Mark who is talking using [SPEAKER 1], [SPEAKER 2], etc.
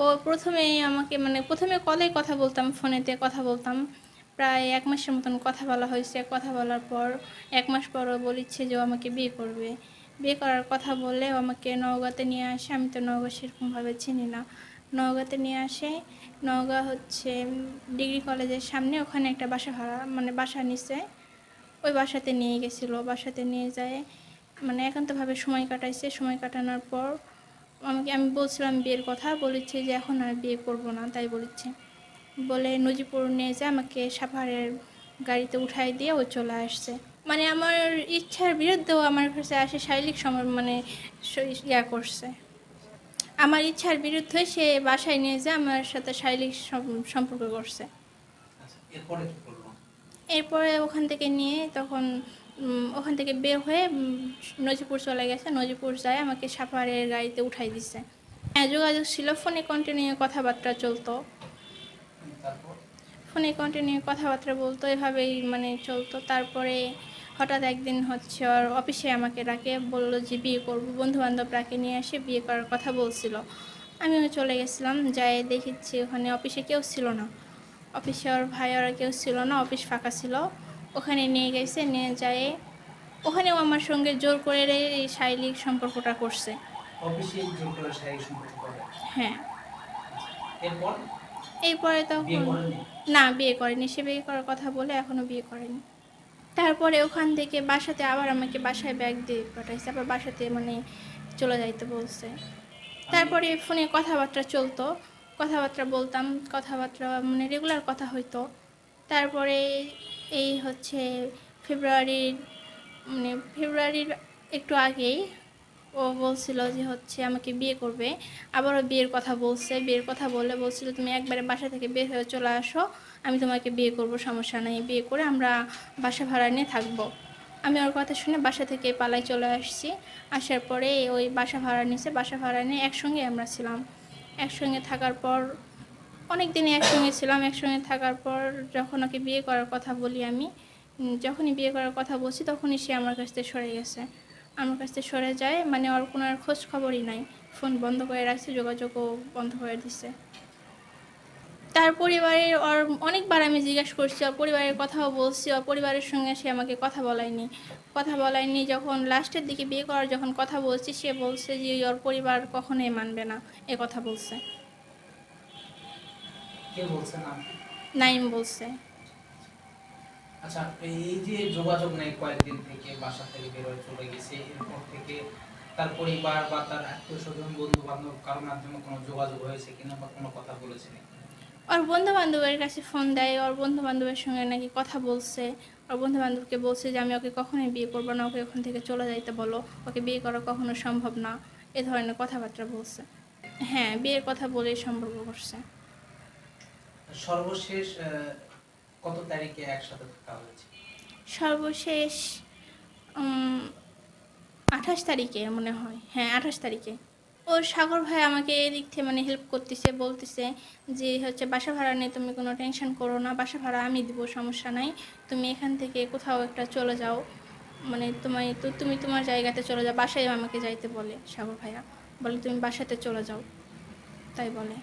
[SPEAKER 1] ও প্রথমেই আমাকে মানে প্রথমে কলেই কথা বলতাম, ফোনেতে কথা বলতাম। প্রায় ১ মাসের মতন কথা বলা হয়েছে। কথা বলার পর ১ মাস পর ও বলেছে যে ও আমাকে বিয়ে করবে। বিয়ে করার কথা বলে ও আমাকে নওগাঁতে নিয়ে আসে। আমি তো নওগাঁ সেরকমভাবে চিনি না। নওগাঁতে নিয়ে আসে। নওগাঁ হচ্ছে ডিগ্রি কলেজের সামনে, ওখানে একটা বাসা ভাড়া মানে বাসা নিছে। ওই বাসাতে নিয়ে গেছিলো। বাসাতে নিয়ে যায় মানে একান্তভাবে সময় কাটাইছে। সময় কাটানোর পর আমি বলছিলাম বিয়ের কথা, বলেছে যে এখন আর বিয়ে করব না, তাই বলেছে। বলে নজিপুর নিয়ে যায় আমাকে সাভারের গাড়িতে উঠাই দিয়ে ও চলে আসছে। মানে আমার ইচ্ছার বিরুদ্ধেও আমার কাছে আসে শারীরিক মানে ইয়া করছে। আমার ইচ্ছার বিরুদ্ধে সে বাসায় নিয়ে যায় আমার সাথে শারীরিক সম্পর্ক করছে। এরপরে ওখান থেকে নিয়ে তখন ওখান থেকে বের হয়ে নজিপুর চলে গেছে। নজিপুর যায় আমাকে সাভারের গাড়িতে উঠাই দিছে। হ্যাঁ, যোগাযোগ ছিল, ফোনে কন্টিনিউ কথাবার্তা চলতো। ফোনে কন্টিনিউ কথাবার্তা বলতো, এভাবেই মানে চলতো। তারপরে হঠাৎ একদিন হচ্ছে ওর অফিসে আমাকে ডাকে, বললো যে বিয়ে করবো। বন্ধুবান্ধবরাকে নিয়ে এসে বিয়ে করার কথা বলছিল। আমিও চলে গেছিলাম। যাই দেখেছি ওখানে অফিসে কেউ ছিল না। অফিসে ওর ভাই ওরা কেউ ছিল না, অফিস ফাঁকা ছিল। ওখানে নিয়ে গেছে, নিয়ে যায় ওখানেও আমার সঙ্গে জোর করে এই শারীরিক সম্পর্কটা করছে। হ্যাঁ। এরপরে তখন না, বিয়ে করেনি। সে বিয়ে করার কথা বলে এখনও বিয়ে করেনি। তারপরে ওখান থেকে বাসাতে আবার আমাকে বাসায় ব্যাগ দিয়ে পাঠাইছে, আবার বাসাতে মানে চলে যাইতে বলছে। তারপরে ফোনে কথাবার্তা চলতো, কথাবার্তা বলতাম, কথাবার্তা মানে রেগুলার কথা হইতো। তারপরে এই হচ্ছে ফেব্রুয়ারির একটু আগেই ও বলছিল যে হচ্ছে আমাকে বিয়ে করবে। আবারও বিয়ের কথা বলছে। বিয়ের কথা বলে বলছিল তুমি একবারে বাসা থেকে বের হয়ে চলে আসো, আমি তোমাকে বিয়ে করব, সমস্যা নেই, বিয়ে করে আমরা বাসা ভাড়া নিয়ে থাকবো। আমি ওর কথা শুনে বাসা থেকে পালাই চলে আসছি। আসার পরে ওই বাসা ভাড়া নিছে, বাসা ভাড়া নিয়ে একসঙ্গে আমরা ছিলাম। একসঙ্গে থাকার পর অনেক দিনই একসঙ্গে ছিলাম। একসঙ্গে থাকার পর যখন ওকে বিয়ে করার কথা বলি আমি, যখনই বিয়ে করার কথা বলছি তখনই সে আমার কাছ থেকে সরে গেছে। আমার কাছ থেকে সরে যায় মানে ওর কোনো আর খোঁজ খবরই নাই। ফোন বন্ধ করে রাখছে, যোগাযোগও বন্ধ করে দিছে। তার পরিবারের ওর অনেকবার আমি জিজ্ঞাসা করছি, ওর পরিবারের কথাও বলছি, ওর পরিবারের সঙ্গে সে আমাকে কথা বলায়নি। যখন লাস্টের দিকে বিয়ে করার যখন কথা বলছি, সে বলছে যে ওর পরিবার কখনোই মানবে না, এ কথা বলছে। নাইম বলছে।
[SPEAKER 2] আচ্ছা, এই যে যোগাযোগ নেই কয়েকদিন থেকে, বাসা থেকে বের হয়ে চলে গেছে, এরপর থেকে তার পরিবার বা তার আত্মীয় স্বজন বন্ধু বান্ধব কারোর মাধ্যমে কোনো যোগাযোগ হয়েছে কিনা বা কোনো কথা বলেছে?
[SPEAKER 1] ওর বন্ধু বান্ধবের কাছে ফোন দেয়, ওর বন্ধু বান্ধবের সঙ্গে নাকি কথা বলছে। ওর বন্ধু বান্ধবকে বলছে যে আমি ওকে কখনোই বিয়ে করবো না, ওকে ওখান থেকে চলে যাইতে বলো, ওকে বিয়ে করা কখনো সম্ভব না, এ ধরনের কথাবার্তা বলছে। হ্যাঁ, বিয়ের কথা বলেই সম্পর্ক করছে।
[SPEAKER 2] সর্বশেষ কত তারিখে একসাথে থাকা হয়েছে?
[SPEAKER 1] সর্বশেষ 28 তারিখে মনে হয়। হ্যাঁ, 28 তারিখে। ওর সাগর ভাই আমাকে এদিক থেকে মানে হেল্প করতেছে, বলতেছে যে হচ্ছে বাসা ভাড়া নিয়ে তুমি কোনো টেনশন করো না, বাসা ভাড়া আমি দিব, সমস্যা নাই। তুমি এখান থেকে কোথাও একটা চলে যাও, মানে তুমি তোমার জায়গাতে চলে যাও। বাসায় আমাকে যাইতে বলে সাগর ভাইয়া, বলে তুমি বাসাতে চলে যাও, তাই বলে।